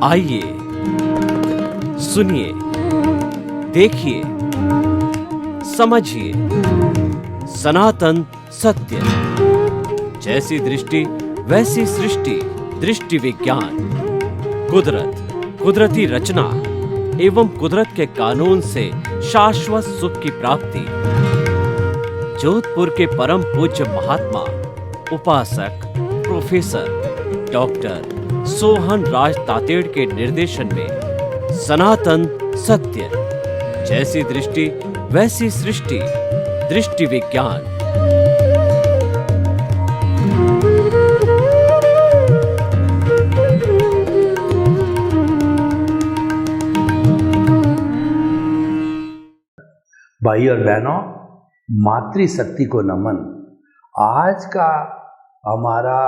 आइए सुनिए, देखिए, समझिए सनातन सत्य। जैसी दृष्टि वैसी सृष्टि, दृष्टि विज्ञान। कुदरत, कुदरती रचना एवं कुदरत के कानून से शाश्वत सुख की प्राप्ति। जोधपुर के परम पूज्य महात्मा उपासक प्रोफेसर डॉक्टर सोहन राज तातेड़ के निर्देशन में सनातन सत्य। जैसी दृष्टि वैसी सृष्टि, दृष्टि विज्ञान। भाई और बहनों, मातृशक्ति को नमन। आज का हमारा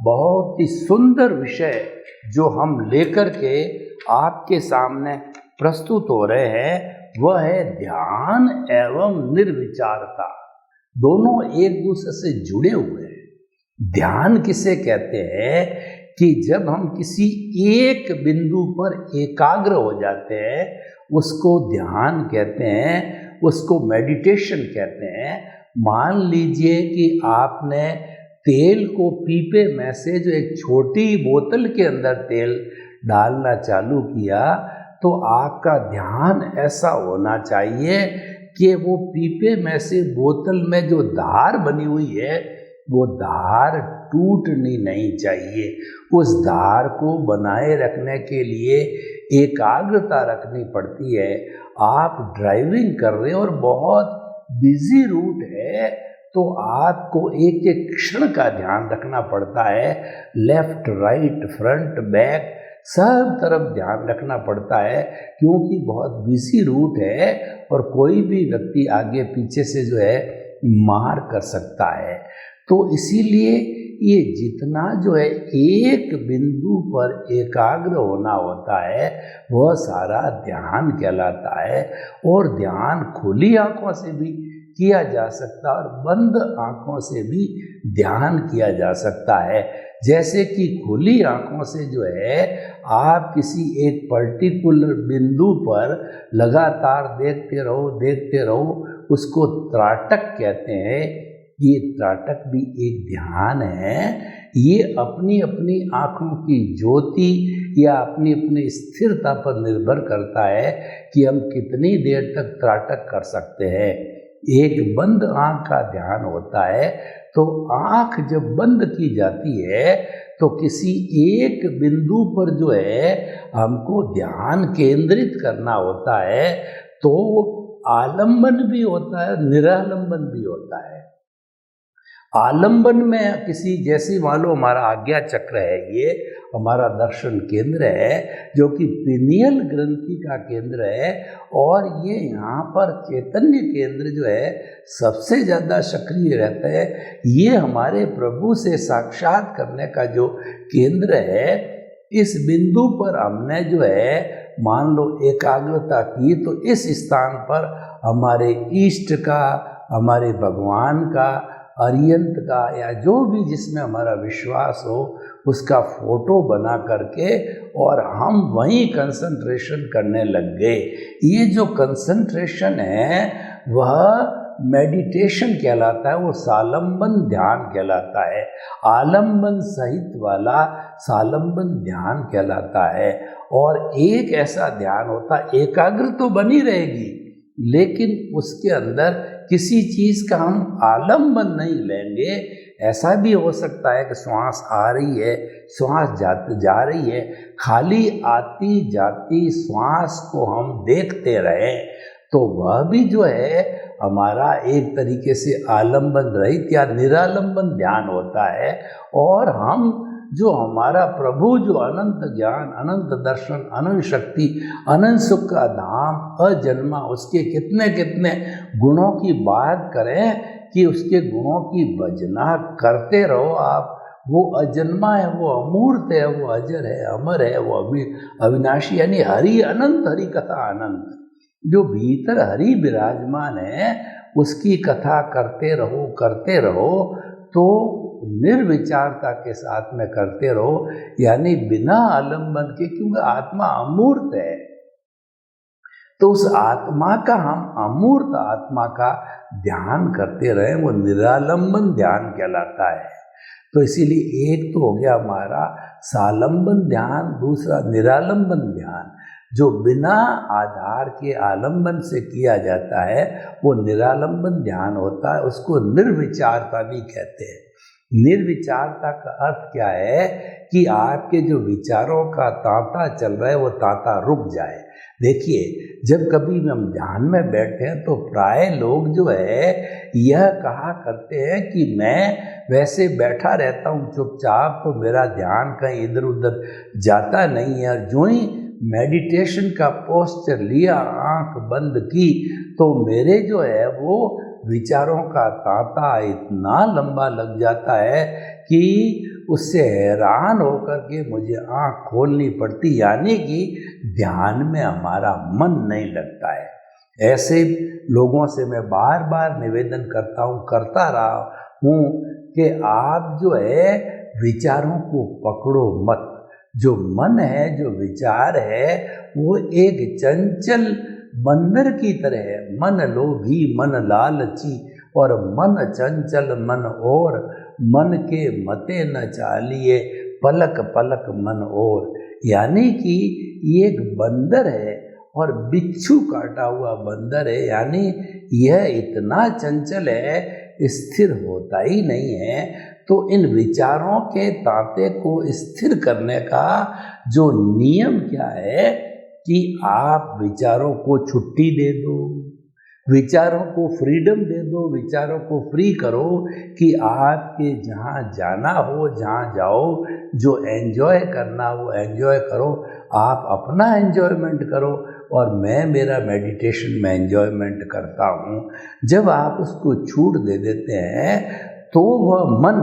बहुत ही सुंदर विषय जो हम लेकर के आपके सामने प्रस्तुत हो रहे हैं वह है ध्यान एवं निर्विचारता। दोनों एक दूसरे से जुड़े हुए हैं। ध्यान किसे कहते हैं कि जब हम किसी एक बिंदु पर एकाग्र हो जाते हैं उसको ध्यान कहते हैं, उसको मेडिटेशन कहते हैं। मान लीजिए कि आपने तेल को पीपे में से जो एक छोटी बोतल के अंदर तेल डालना चालू किया तो आपका ध्यान ऐसा होना चाहिए कि वो पीपे में से बोतल में जो धार बनी हुई है वो धार टूटनी नहीं चाहिए। उस धार को बनाए रखने के लिए एकाग्रता रखनी पड़ती है। आप ड्राइविंग कर रहे हो और बहुत बिजी रूट है तो आपको एक एक क्षण का ध्यान रखना पड़ता है। लेफ्ट, राइट, फ्रंट, बैक सब तरफ ध्यान रखना पड़ता है क्योंकि बहुत बिजी रूट है और कोई भी व्यक्ति आगे पीछे से जो है मार कर सकता है। तो इसीलिए ये जितना जो है एक बिंदु पर एकाग्र होना होता है वह सारा ध्यान कहलाता है। और ध्यान खुली आंखों से भी किया जा सकता है और बंद आंखों से भी ध्यान किया जा सकता है। जैसे कि खुली आंखों से जो है आप किसी एक पर्टिकुलर बिंदु पर लगातार देखते रहो, उसको त्राटक कहते हैं। ये त्राटक भी एक ध्यान है। ये अपनी अपनी आंखों की ज्योति या अपनी अपनी स्थिरता पर निर्भर करता है कि हम कितनी देर तक त्राटक कर सकते हैं। एक बंद आंख का ध्यान होता है तो आंख जब बंद की जाती है तो किसी एक बिंदु पर जो है हमको ध्यान केंद्रित करना होता है। तो आलंबन भी होता है, निरालंबन भी होता है। आलंबन में किसी, जैसे मान लो हमारा आज्ञा चक्र है, ये हमारा दर्शन केंद्र है जो कि पिनियल ग्रंथि का केंद्र है और ये यहाँ पर चैतन्य केंद्र जो है सबसे ज़्यादा सक्रिय रहता है। ये हमारे प्रभु से साक्षात करने का जो केंद्र है। इस बिंदु पर हमने जो है मान लो एकाग्रता की तो इस स्थान पर हमारे इष्ट का, हमारे भगवान का, अरियंत का या जो भी जिसमें हमारा विश्वास हो उसका फोटो बना करके और हम वहीं कंसंट्रेशन करने लग गए। ये जो कंसंट्रेशन है वह मेडिटेशन कहलाता है, वो सालंबन ध्यान कहलाता है। आलंबन सहित वाला सालंबन ध्यान कहलाता है। और एक ऐसा ध्यान होता है, एकाग्र तो बनी रहेगी लेकिन उसके अंदर किसी चीज़ का हम आलंबन नहीं लेंगे। ऐसा भी हो सकता है कि श्वास आ रही है, श्वास जा रही है, खाली आती जाती श्वास को हम देखते रहे तो वह भी जो है हमारा एक तरीके से आलंबन रहित या निरालंबन ध्यान होता है। और हम जो हमारा प्रभु जो अनंत ज्ञान, अनंत दर्शन, अनंत शक्ति, अनंत सुख का धाम, अजन्मा, उसके कितने कितने गुणों की बात करें कि उसके गुणों की भजना करते रहो आप। वो अजन्मा है, वो अमूर्त है, वो अजर है, अमर है, वो अविनाशी, यानी हरि अनंत, हरि कथा अनंत। जो भीतर हरि विराजमान है उसकी कथा करते रहो तो निर्विचारता के साथ में करते रहो, यानी बिना आलम्बन के, क्योंकि आत्मा अमूर्त है। तो उस आत्मा का, हम अमूर्त आत्मा का ध्यान करते रहें, वो निरालंबन ध्यान कहलाता है। तो इसीलिए एक तो हो गया हमारा सालंबन ध्यान, दूसरा निरालंबन ध्यान। जो बिना आधार के आलंबन से किया जाता है वो निरालंबन ध्यान होता है, उसको निर्विचारता भी कहते हैं। निर्विचारता का अर्थ क्या है कि आपके जो विचारों का तांता चल रहा है वो तांता रुक जाए। देखिए, जब कभी हम ध्यान में बैठे हैं तो प्राय लोग जो है यह कहा करते हैं कि मैं वैसे बैठा रहता हूँ चुपचाप, तो मेरा ध्यान कहीं इधर उधर जाता नहीं है। और जो ही मेडिटेशन का पोस्चर लिया, आंख बंद की, तो मेरे जो है वो विचारों का तांता इतना लंबा लग जाता है कि उससे हैरान होकर के मुझे आंख खोलनी पड़ती, यानी कि ध्यान में हमारा मन नहीं लगता है। ऐसे लोगों से मैं बार बार निवेदन करता रहा हूँ कि आप जो है विचारों को पकड़ो मत। जो मन है, जो विचार है, वो एक चंचल बंदर की तरह है। मन लोभी मन लालची और मन चंचल मन और, मन के मते न चालिए पलक पलक मन और। यानी कि ये एक बंदर है और बिच्छू काटा हुआ बंदर है, यानी यह इतना चंचल है, स्थिर होता ही नहीं है। तो इन विचारों के तांते को स्थिर करने का जो नियम क्या है कि आप विचारों को छुट्टी दे दो, विचारों को फ्रीडम दे दो, विचारों को फ्री करो कि आपके जहाँ जाना हो जहाँ जाओ, जो एंजॉय करना हो एंजॉय करो, आप अपना एंजॉयमेंट करो और मैं मेरा मेडिटेशन में एंजॉयमेंट करता हूँ। जब आप उसको छूट दे देते हैं तो वह मन,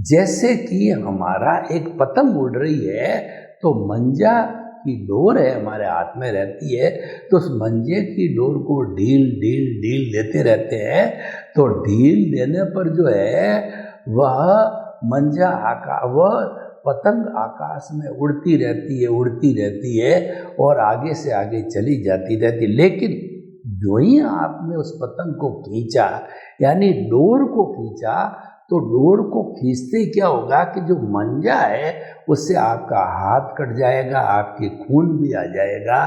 जैसे कि हमारा एक पतंग उड़ रही है तो मंजा की डोर है हमारे हाथ में रहती है, तो उस मंजे की डोर को ढील ढील ढील देते रहते हैं। तो ढील देने पर जो है वह मंजा वह पतंग आकाश में उड़ती रहती है और आगे से आगे चली जाती रहती। लेकिन जो ही आपने उस पतंग को खींचा, यानी डोर को खींचा, तो डोर को खींचते क्या होगा कि जो मंजा है उससे आपका हाथ कट जाएगा, आपके खून भी आ जाएगा।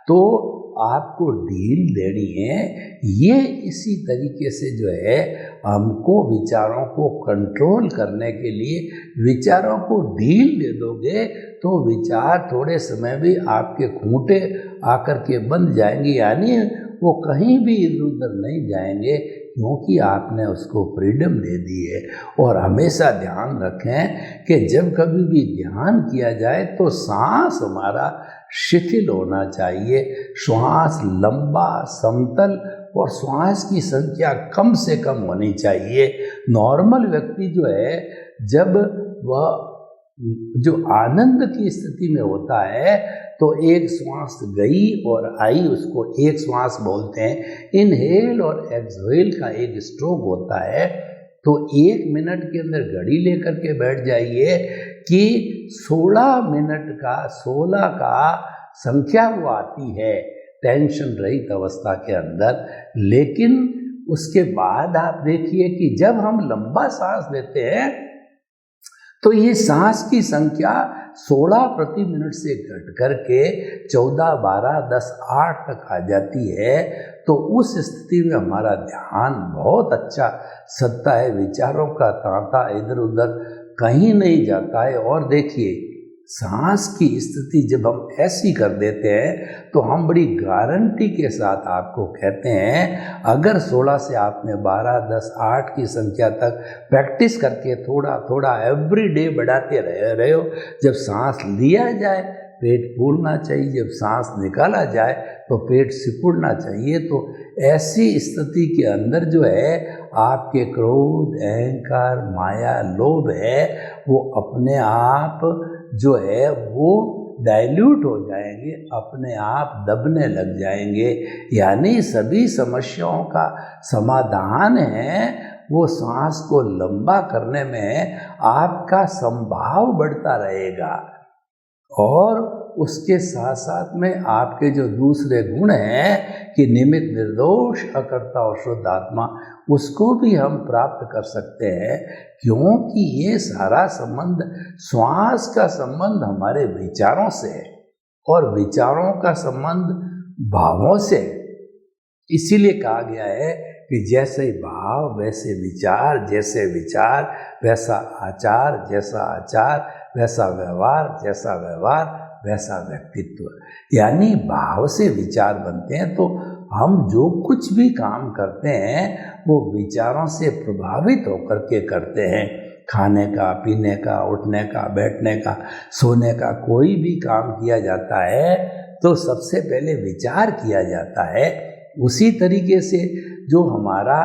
तो आपको ढील देनी है। ये इसी तरीके से जो है हमको विचारों को कंट्रोल करने के लिए, विचारों को ढील दे दोगे तो विचार थोड़े समय भी आपके खूंटे आकर के बंध जाएंगे, यानी वो कहीं भी इधर उधर नहीं जाएंगे, क्योंकि आपने उसको फ्रीडम दे दी है। और हमेशा ध्यान रखें कि जब कभी भी ध्यान किया जाए तो सांस हमारा शिथिल होना चाहिए, श्वास लंबा समतल और श्वास की संख्या कम से कम होनी चाहिए। नॉर्मल व्यक्ति जो है, जब वह जो आनंद की स्थिति में होता है तो एक श्वास गई और आई, उसको एक श्वास बोलते हैं। इनहेल और एक्सहेल का एक स्ट्रोक होता है। तो 1 मिनट के अंदर घड़ी लेकर के बैठ जाइए कि 16 मिनट का 16 का संख्या वो आती है टेंशन रहित अवस्था के अंदर। लेकिन उसके बाद आप देखिए कि जब हम लंबा सांस लेते हैं तो ये सांस की संख्या 16 प्रति मिनट से घट करके 14, 12, 10, 8 तक आ जाती है। तो उस स्थिति में हमारा ध्यान बहुत अच्छा सत्ता है, विचारों का तांता इधर उधर कहीं नहीं जाता है। और देखिए, सांस की स्थिति जब हम ऐसी कर देते हैं तो हम बड़ी गारंटी के साथ आपको कहते हैं, अगर 16 से आपने 12, 10, 8 की संख्या तक प्रैक्टिस करके थोड़ा थोड़ा एवरी डे बढ़ाते रहे हो, जब सांस लिया जाए पेट फूलना चाहिए, जब सांस निकाला जाए तो पेट सिकुड़ना चाहिए। तो ऐसी स्थिति के अंदर जो है आपके क्रोध, अहंकार, माया, लोभ है, वो अपने आप जो है वो डाइल्यूट हो जाएंगे, अपने आप दबने लग जाएंगे। यानी सभी समस्याओं का समाधान है वो सांस को लंबा करने में आपका संभाव बढ़ता रहेगा और उसके साथ साथ में आपके जो दूसरे गुण हैं कि निमित्त निर्दोष अकर्ता और शुद्ध आत्मा, उसको भी हम प्राप्त कर सकते हैं, क्योंकि ये सारा संबंध, श्वास का संबंध हमारे विचारों से है और विचारों का संबंध भावों से है। इसीलिए कहा गया है कि जैसे भाव वैसे विचार, जैसे विचार वैसा आचार, जैसा आचार वैसा व्यवहार, जैसा व्यवहार वैसा व्यक्तित्व। यानी भाव से विचार बनते हैं, तो हम जो कुछ भी काम करते हैं वो विचारों से प्रभावित होकर के करते हैं। खाने का, पीने का, उठने का, बैठने का, सोने का, कोई भी काम किया जाता है तो सबसे पहले विचार किया जाता है। उसी तरीके से जो हमारा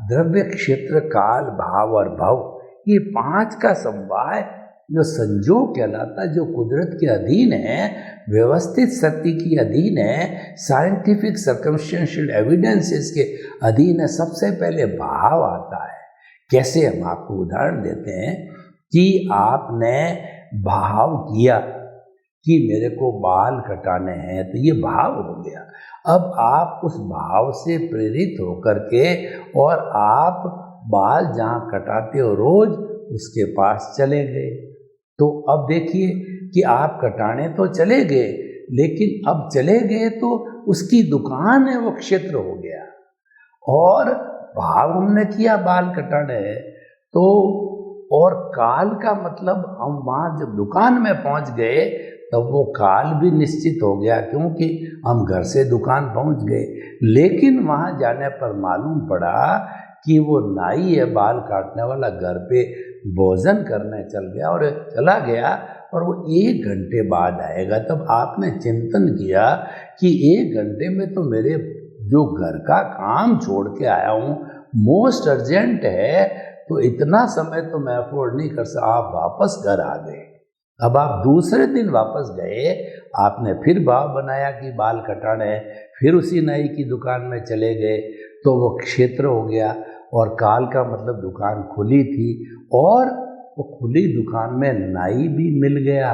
द्रव्य, क्षेत्र, काल, भाव और भव, ये 5 का समवाय जो संजोग कहलाता है, जो कुदरत के अधीन है, व्यवस्थित शक्ति की अधीन है, साइंटिफिक सर्कमस्टेंशियल एविडेंसेस के अधीन है, सबसे पहले भाव आता है। कैसे? हम आपको उदाहरण देते हैं कि आपने भाव किया कि मेरे को बाल कटाने हैं, तो ये भाव हो गया। अब आप उस भाव से प्रेरित होकर के और आप बाल जहाँ कटाते हो रोज, उसके पास चले गए। तो अब देखिए कि आप कटाने तो चले गए, लेकिन अब चले गए तो उसकी दुकान है, वो क्षेत्र हो गया। और भाव हमने किया बाल कटाने है, तो और काल का मतलब हम वहाँ जब दुकान में पहुँच गए तब वो काल भी निश्चित हो गया, क्योंकि हम घर से दुकान पहुँच गए। लेकिन वहाँ जाने पर मालूम पड़ा कि वो नाई है बाल काटने वाला, घर पे भोजन करने चल गया और चला गया और वो 1 घंटे बाद आएगा। तब आपने चिंतन किया कि 1 घंटे में तो मेरे जो घर का काम छोड़ के आया हूँ, मोस्ट अर्जेंट है, तो इतना समय तो मैं अफोर्ड नहीं कर सकता। आप वापस घर आ गए। अब आप दूसरे दिन वापस गए, आपने फिर भाव बनाया कि बाल कटाने हैं, फिर उसी नाई की दुकान में चले गए, तो वो क्षेत्र हो गया। और काल का मतलब दुकान खुली थी और वो खुली दुकान में नाई भी मिल गया।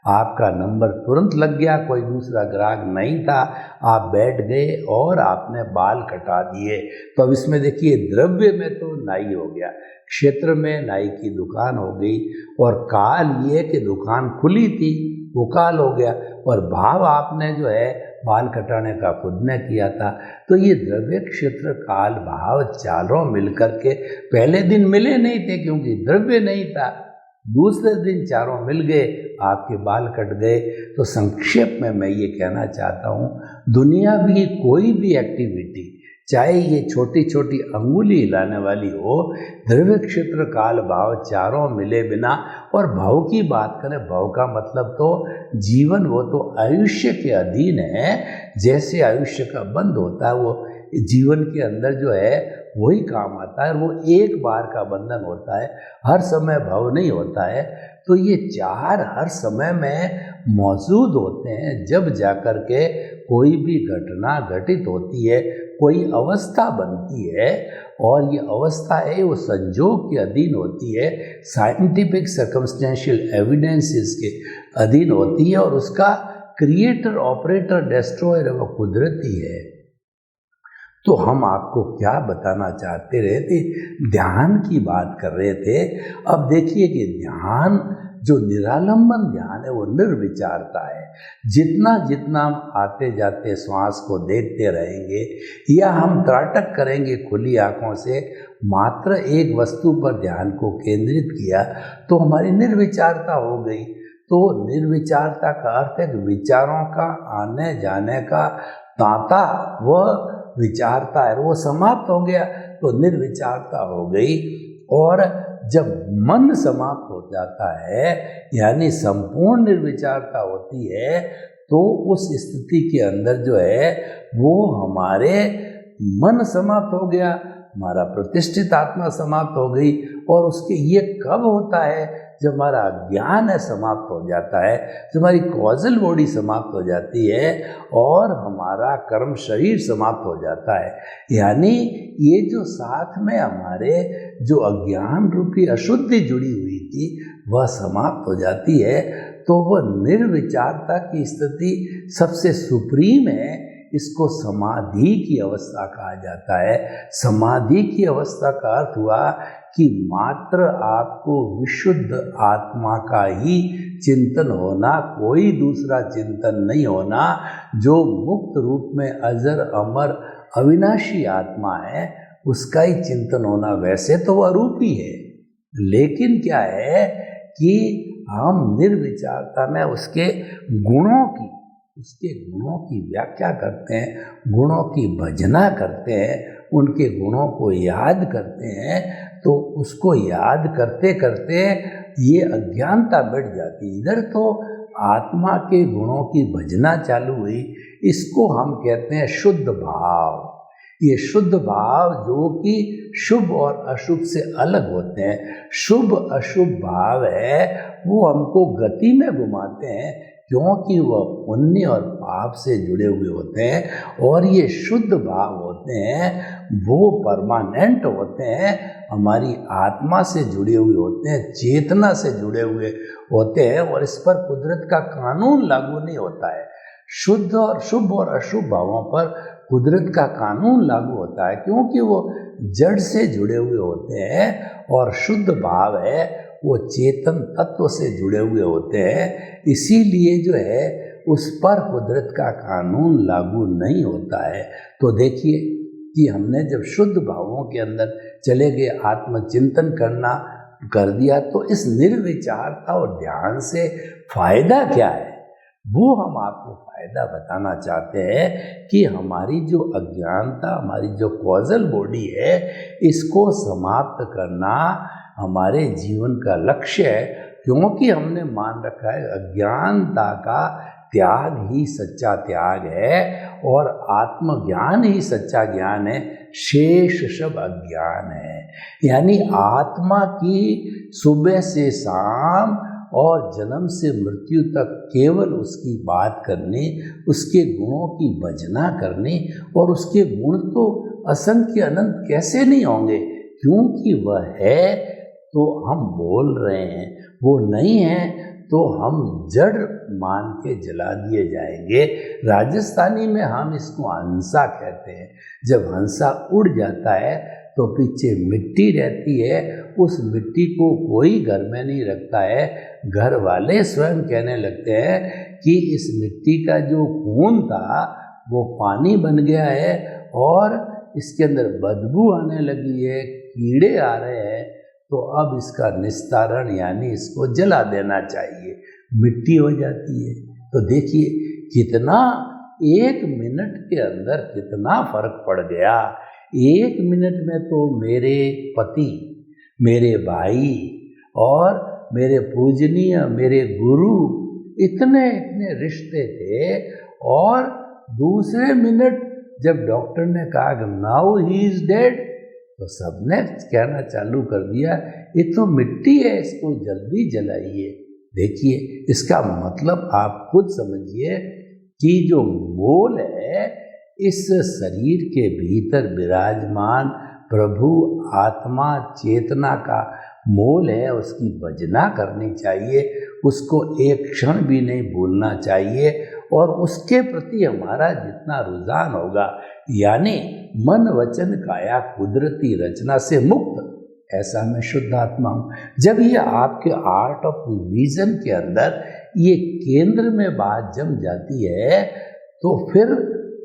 आपका नंबर तुरंत लग गया, कोई दूसरा ग्राहक नहीं था, आप बैठ गए और आपने बाल कटा दिए। तो अब इसमें देखिए, द्रव्य में तो नाई हो गया, क्षेत्र में नाई की दुकान हो गई, और काल ये कि दुकान खुली थी, वो काल हो गया। और भाव आपने जो है बाल कटाने का खुद ने किया था। तो ये द्रव्य, क्षेत्र, काल, भाव चारों मिलकर के पहले दिन मिले नहीं थे क्योंकि द्रव्य नहीं था, दूसरे दिन चारों मिल गए, आपके बाल कट गए। तो संक्षेप में मैं ये कहना चाहता हूँ, दुनिया की कोई भी एक्टिविटी, चाहे ये छोटी छोटी अंगुली हिलाने वाली हो, द्रव्य, क्षेत्र, काल, भाव चारों मिले बिना, और भव की बात करें, भव का मतलब तो जीवन, वो तो आयुष्य के अधीन है। जैसे आयुष्य का बंद होता है, वो जीवन के अंदर जो है वही काम आता है, वो एक बार का बंधन होता है, हर समय भव नहीं होता है। तो ये 4 हर समय में मौजूद होते हैं। जब जाकर के कोई भी घटना घटित होती है, कोई अवस्था बनती है, और ये अवस्था है वो संजोग के अधीन होती है, साइंटिफिक सर्कमस्टेंशियल एविडेंसेस के अधीन होती है, और उसका क्रिएटर, ऑपरेटर, डिस्ट्रॉयर वो कुदरती है। तो हम आपको क्या बताना चाहते रहे थे, ध्यान की बात कर रहे थे। अब देखिए कि ध्यान, जो निरालंबन ध्यान है, वो निर्विचारता है। जितना जितना हम आते जाते श्वास को देखते रहेंगे, या हम त्राटक करेंगे खुली आंखों से, मात्र एक वस्तु पर ध्यान को केंद्रित किया, तो हमारी निर्विचारता हो गई। तो निर्विचारता का अर्थ है विचारों का आने जाने का तांता, वह विचारता है, वो समाप्त हो गया, तो निर्विचारता हो गई। और जब मन समाप्त हो जाता है, यानी संपूर्ण निर्विचारता होती है, तो उस स्थिति के अंदर जो है वो हमारे मन समाप्त हो गया, हमारा प्रतिष्ठित आत्मा समाप्त हो गई। और उसके ये कब होता है? जब हमारा ज्ञान है समाप्त हो जाता है, जब हमारी कॉजल बॉडी समाप्त हो जाती है और हमारा कर्म शरीर समाप्त हो जाता है। यानी ये जो साथ में हमारे जो अज्ञान रूपी अशुद्धि जुड़ी हुई थी वह समाप्त हो जाती है, तो वह निर्विचारता की स्थिति सबसे सुप्रीम है। इसको समाधि की अवस्था कहा जाता है। समाधि की अवस्था का अर्थ हुआ कि मात्र आपको विशुद्ध आत्मा का ही चिंतन होना, कोई दूसरा चिंतन नहीं होना। जो मुक्त रूप में अजर अमर अविनाशी आत्मा है उसका ही चिंतन होना। वैसे तो वह रूपी है, लेकिन क्या है कि हम निर्विचारता में उसके गुणों की व्याख्या करते हैं, गुणों की भजना करते हैं, उनके गुणों को याद करते हैं। तो उसको याद करते करते ये अज्ञानता बढ़ जाती। इधर तो आत्मा के गुणों की भजना चालू हुई, इसको हम कहते हैं शुद्ध भाव। ये शुद्ध भाव जो कि शुभ और अशुभ से अलग होते हैं। शुभ अशुभ भाव है वो हमको गति में घुमाते हैं, क्योंकि वह पुण्य और पाप से जुड़े हुए होते हैं। और ये शुद्ध भाव होते हैं वो परमानेंट होते हैं, हमारी आत्मा से जुड़े हुए होते हैं, चेतना से जुड़े हुए होते हैं, और इस पर कुदरत का कानून लागू नहीं होता है। शुद्ध और शुभ और अशुभ भावों पर कुदरत का कानून लागू होता है, क्योंकि वो जड़ से जुड़े हुए होते हैं। और शुद्ध भाव है वो चेतन तत्व से जुड़े हुए होते हैं, इसीलिए जो है उस पर कुदरत का कानून लागू नहीं होता है। तो देखिए कि हमने जब शुद्ध भावों के अंदर चले गए, आत्मचिंतन करना कर दिया, तो इस निर्विचारता और ध्यान से फायदा क्या है वो हम आपको फायदा बताना चाहते हैं कि हमारी जो अज्ञानता, हमारी जो कॉजल बॉडी है, इसको समाप्त करना हमारे जीवन का लक्ष्य है। क्योंकि हमने मान रखा है अज्ञानता का त्याग ही सच्चा त्याग है और आत्मज्ञान ही सच्चा ज्ञान है, शेष सब अज्ञान है। यानी आत्मा की सुबह से शाम और जन्म से मृत्यु तक केवल उसकी बात करनी, उसके गुणों की भजना करनी, और उसके गुण तो असंख्य अनंत कैसे नहीं होंगे, क्योंकि वह है तो हम बोल रहे हैं, वो नहीं है तो हम जड़ मान के जला दिए जाएंगे। राजस्थानी में हम इसको हंसा कहते हैं। जब हंसा उड़ जाता है तो पीछे मिट्टी रहती है, उस मिट्टी को कोई घर में नहीं रखता है। घर वाले स्वयं कहने लगते हैं कि इस मिट्टी का जो खून था वो पानी बन गया है और इसके अंदर बदबू आने लगी है, कीड़े आ रहे हैं, तो अब इसका निस्तारण यानी इसको जला देना चाहिए, मिट्टी हो जाती है। तो देखिए कितना एक मिनट के अंदर कितना फर्क पड़ गया। एक मिनट में तो मेरे पति, मेरे भाई और मेरे पूजनीय, मेरे गुरु, इतने इतने रिश्ते थे, और दूसरे मिनट जब डॉक्टर ने कहा कि नाउ ही इज डेड, तो सबने कहना चालू कर दिया ये तो मिट्टी है, इसको जल्दी जलाइए। देखिए इसका मतलब आप खुद समझिए कि जो मोल है इस शरीर के भीतर विराजमान प्रभु आत्मा चेतना का मोल है, उसकी भजना करनी चाहिए, उसको एक क्षण भी नहीं भूलना चाहिए। और उसके प्रति हमारा जितना रुझान होगा, यानी मन वचन काया कुदरती रचना से मुक्त, ऐसा मैं शुद्ध आत्मा हूँ। जब ये आपके आर्ट ऑफ विजन के अंदर ये केंद्र में बात जम जाती है, तो फिर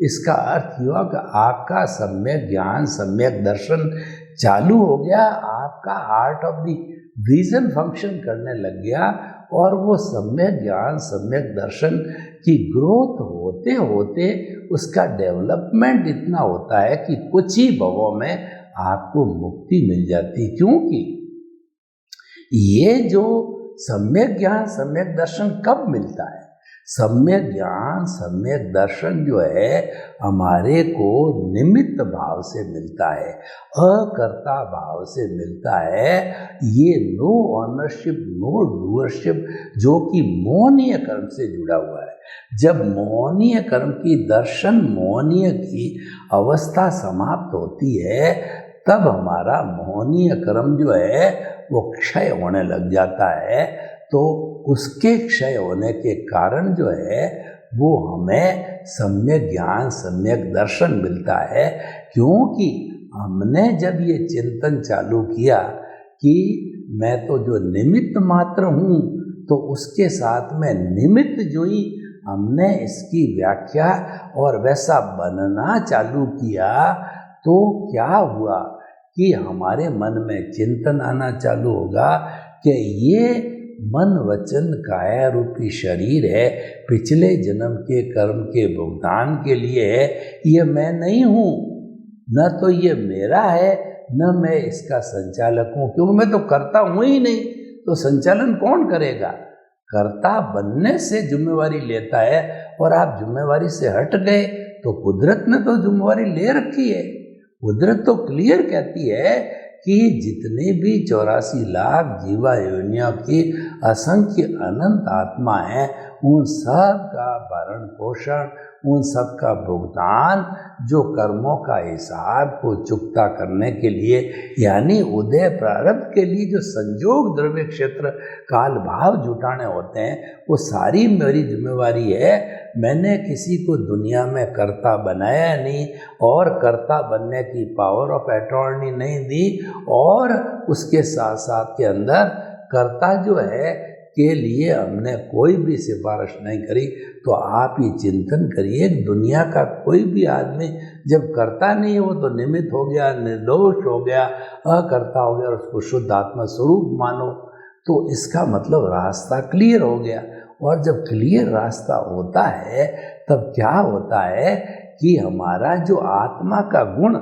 इसका अर्थ हुआ कि आपका सम्यक ज्ञान, सम्यक दर्शन चालू हो गया, आपका art of the vision function करने लग गया, और वो सम्यक ज्ञान, सम्यक दर्शन की ग्रोथ होते होते उसका डेवलपमेंट इतना होता है कि कुछ ही भवों में आपको मुक्ति मिल जाती। क्योंकि ये जो सम्यक ज्ञान, सम्यक दर्शन कब मिलता है? सम्यक ज्ञान सम्यक दर्शन जो है हमारे को निमित्त भाव से मिलता है, अकर्ता भाव से मिलता है। ये नो ऑनरशिप नो डूअरशिप जो कि मोहनीय कर्म से जुड़ा हुआ है। जब मोहनीय कर्म की दर्शन मोहनीय की अवस्था समाप्त होती है तब हमारा मोहनीय कर्म जो है वो क्षय होने लग जाता है। तो उसके क्षय होने के कारण जो है वो हमें सम्यक ज्ञान सम्यक दर्शन मिलता है, क्योंकि हमने जब ये चिंतन चालू किया कि मैं तो जो निमित्त मात्र हूँ, तो उसके साथ में निमित्त जो ही हमने इसकी व्याख्या और वैसा बनना चालू किया तो क्या हुआ कि हमारे मन में चिंतन आना चालू होगा कि ये मन वचन काया रूपी शरीर है, पिछले जन्म के कर्म के भुगतान के लिए है, ये मैं नहीं हूँ, न तो ये मेरा है न मैं इसका संचालक हूँ, क्योंकि मैं तो करता हूँ ही नहीं, तो संचालन कौन करेगा। कर्ता बनने से जिम्मेवारी लेता है, और आप जिम्मेवारी से हट गए तो कुदरत ने तो जिम्मेवारी ले रखी है। कुदरत तो क्लियर कहती है कि जितने भी 84 लाख जीवा योनियों की असंख्य अनंत आत्मा हैं, उन सब का भरण पोषण, उन सब का भुगतान जो कर्मों का हिसाब को चुकता करने के लिए, यानी उदय प्रारब्ध के लिए जो संयोग द्रव्य क्षेत्र काल भाव जुटाने होते हैं, वो सारी मेरी जिम्मेवारी है। मैंने किसी को दुनिया में कर्ता बनाया नहीं और कर्ता बनने की पावर ऑफ अटॉर्नी नहीं दी, और उसके साथ साथ के अंदर कर्ता जो है के लिए हमने कोई भी सिफारिश नहीं करी। तो आप ये चिंतन करिए, दुनिया का कोई भी आदमी जब करता नहीं है, वो तो निमित्त हो गया, निर्दोष हो गया, अकर्ता हो गया, और उसको शुद्ध आत्मा स्वरूप मानो, तो इसका मतलब रास्ता क्लियर हो गया। और जब क्लियर रास्ता होता है तब क्या होता है कि हमारा जो आत्मा का गुण,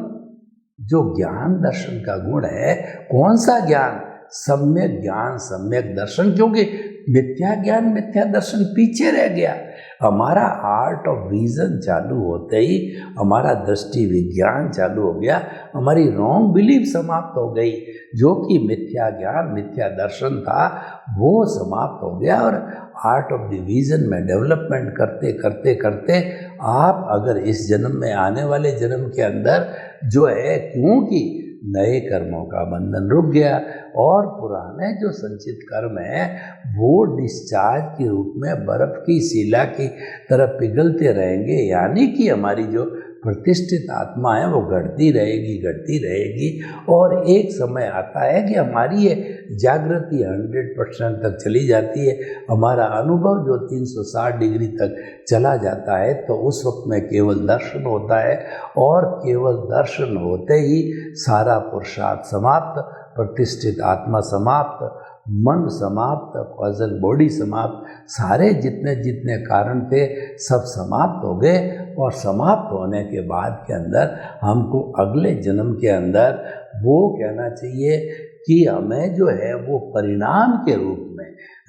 जो ज्ञान दर्शन का गुण है, कौन सा ज्ञान, सम्यक ज्ञान सम्यक दर्शन, क्योंकि मिथ्या ज्ञान मिथ्या दर्शन पीछे रह गया। हमारा आर्ट ऑफ विजन चालू होते ही हमारा दृष्टि विज्ञान चालू हो गया, हमारी रॉन्ग बिलीफ समाप्त हो गई, जो कि मिथ्या ज्ञान मिथ्या दर्शन था वो समाप्त हो गया। और आर्ट ऑफ द विजन में डेवलपमेंट करते करते करते आप अगर इस जन्म में आने वाले जन्म के अंदर जो है, क्योंकि नए कर्मों का बंधन रुक गया और पुराने जो संचित कर्म है वो डिस्चार्ज के रूप में बर्फ की शिला की तरह पिघलते रहेंगे, यानी कि हमारी जो प्रतिष्ठित आत्मा है वो घटती रहेगी, और एक समय आता है कि हमारी ये जागृति 100% तक चली जाती है, हमारा अनुभव जो 360 डिग्री तक चला जाता है, तो उस वक्त में केवल दर्शन होता है, और केवल दर्शन होते ही सारा पुरुषार्थ समाप्त, प्रतिष्ठित आत्मा समाप्त, मन समाप्त, कॉजल बॉडी समाप्त, सारे जितने जितने कारण थे सब समाप्त हो गए। और समाप्त होने के बाद के अंदर हमको अगले जन्म के अंदर वो कहना चाहिए कि हमें जो है वो परिणाम के रूप में,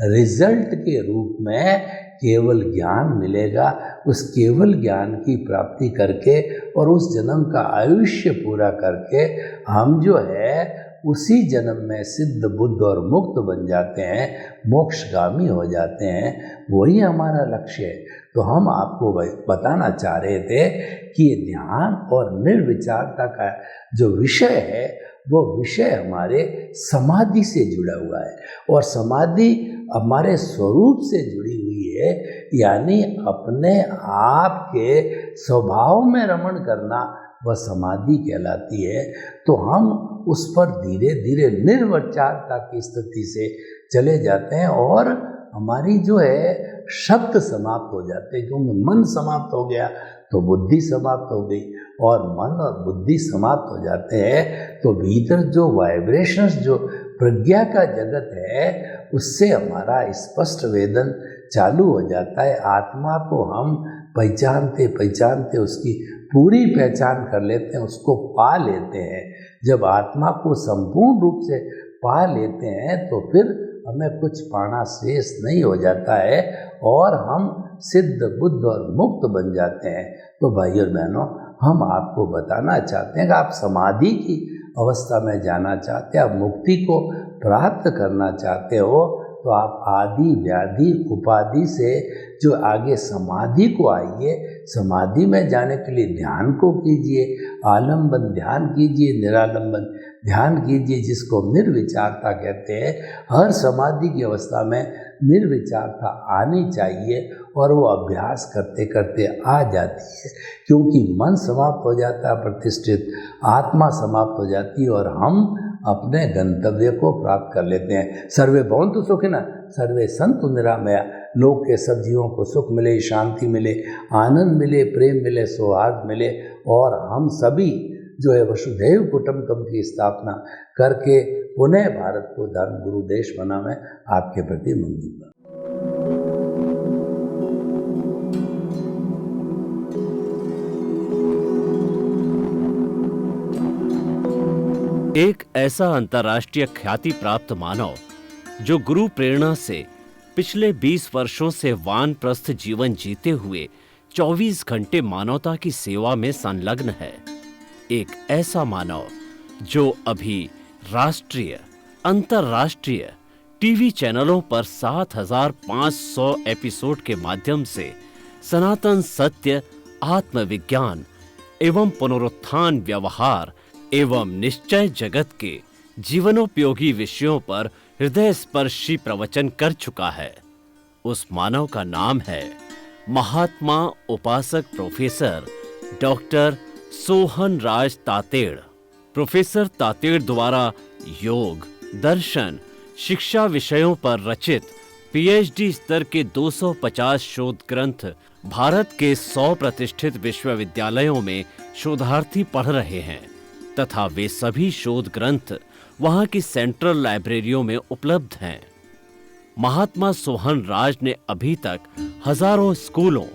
रिजल्ट के रूप में केवल ज्ञान मिलेगा। उस केवल ज्ञान की प्राप्ति करके और उस जन्म का आयुष्य पूरा करके हम जो है उसी जन्म में सिद्ध बुद्ध और मुक्त बन जाते हैं, मोक्षगामी हो जाते हैं, वही हमारा लक्ष्य है। तो हम आपको बताना चाह रहे थे कि ध्यान और निर्विचारता का जो विषय है वो विषय हमारे समाधि से जुड़ा हुआ है, और समाधि हमारे स्वरूप से जुड़ी हुई है, यानी अपने आप के स्वभाव में रमण करना वह समाधि कहलाती है। तो हम उस पर धीरे धीरे निर्विचारता की स्थिति से चले जाते हैं, और हमारी जो है शब्द समाप्त हो जाते हैं, क्योंकि मन समाप्त हो गया तो बुद्धि समाप्त हो गई, और मन और बुद्धि समाप्त हो जाते हैं तो भीतर जो वाइब्रेशंस, जो प्रज्ञा का जगत है, उससे हमारा स्पष्ट वेदन चालू हो जाता है। आत्मा को हम पहचानते पहचानते उसकी पूरी पहचान कर लेते हैं, उसको पा लेते हैं। जब आत्मा को संपूर्ण रूप से पा लेते हैं तो फिर हमें कुछ पाना शेष नहीं हो जाता है और हम सिद्ध बुद्ध और मुक्त बन जाते हैं। तो भाई और बहनों, हम आपको बताना चाहते हैं कि आप समाधि की अवस्था में जाना चाहते हैं, आप मुक्ति को प्राप्त करना चाहते हो, तो आप आदि व्याधि उपाधि से जो आगे समाधि को आइए। समाधि में जाने के लिए ध्यान को कीजिए, आलंबन ध्यान कीजिए, निरालंबन ध्यान कीजिए, जिसको निर्विचारता कहते हैं। हर समाधि की अवस्था में निर्विचारता आनी चाहिए और वो अभ्यास करते करते आ जाती है, क्योंकि मन समाप्त हो जाता है, प्रतिष्ठित आत्मा समाप्त हो जाती है और हम अपने गंतव्य को प्राप्त कर लेते हैं। सर्वे भवन्तु सुखिनः, सर्वे सन्तु निरामया। लोक के सब जीवों को सुख मिले, शांति मिले, आनंद मिले, प्रेम मिले, सौहार्द मिले और हम सभी जो है वसुधैव कुटुम्बकम की स्थापना करके पुनः भारत को धर्म गुरु देश बनावे। आपके प्रति मंगल। एक ऐसा अंतर्राष्ट्रीय ख्याति प्राप्त मानव जो गुरु प्रेरणा से पिछले 20 वर्षों से वानप्रस्थ जीवन जीते हुए 24 घंटे मानवता की सेवा में संलग्न है। एक ऐसा मानव जो अभी राष्ट्रीय, अंतर्राष्ट्रीय टीवी चैनलों पर 7,500 एपिसोड के माध्यम से सनातन सत्य, आत्मविज्ञान एवं पुनरुत्थान, व्यवहार एवं निश्चय जगत के जीवनोपयोगी विषयों पर हृदय स्पर्शी प्रवचन कर चुका है। उस मानव का नाम है महात्मा उपासक प्रोफेसर डॉक्टर सोहन राज तातेड़। प्रोफेसर तातेड़ द्वारा योग, दर्शन, शिक्षा विषयों पर रचित पीएचडी स्तर के 250 शोध ग्रंथ भारत के 100 प्रतिष्ठित विश्वविद्यालयों में शोधार्थी पढ़ रहे हैं तथा वे सभी शोध ग्रंथ वहां की सेंट्रल लाइब्रेरियों में उपलब्ध हैं। महात्मा सोहन राज ने अभी तक हजारों स्कूलों,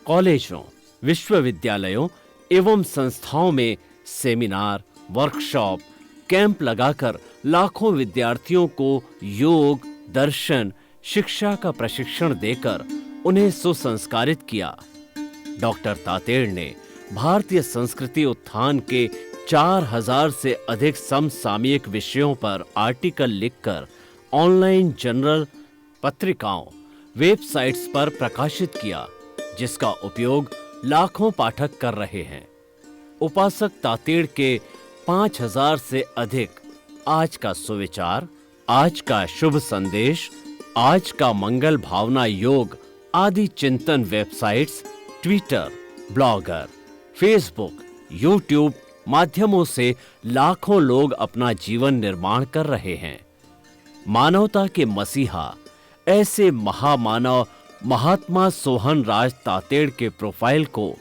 कॉलेजों, विश्वविद्यालयों एवं संस्थाओं में सेमिनार, वर्कशॉप, कैंप लगाकर लाखों विद्यार्थियों को योग, दर्शन, शिक्षा का प्रशिक्षण देकर उन्हें सुसंस्कारित किया। डॉक्टर तातेड़ ने भारतीय संस्कृति उत्थान के 4000 से अधिक समसामयिक विषयों पर आर्टिकल लिखकर ऑनलाइन जर्नल, पत्रिकाओं, वेबसाइट्स पर प्रकाशित किया, जिसका उपयोग लाखों पाठक कर रहे हैं। उपासक तातेड़ के 5000 से अधिक आज का सुविचार, आज का शुभ संदेश, आज का मंगल भावना योग आदि चिंतन websites, Twitter, blogger, Facebook, YouTube माध्यमों से लाखों लोग अपना जीवन निर्माण कर रहे हैं। मानवता के मसीहा ऐसे महामानव महात्मा सोहन राज तातेड़ के प्रोफाइल को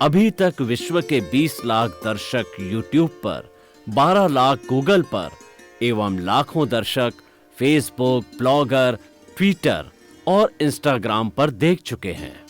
अभी तक विश्व के 20 लाख दर्शक यूट्यूब पर, 12 लाख गूगल पर एवं लाखों दर्शक फेसबुक, ब्लॉगर, ट्विटर और इंस्टाग्राम पर देख चुके हैं।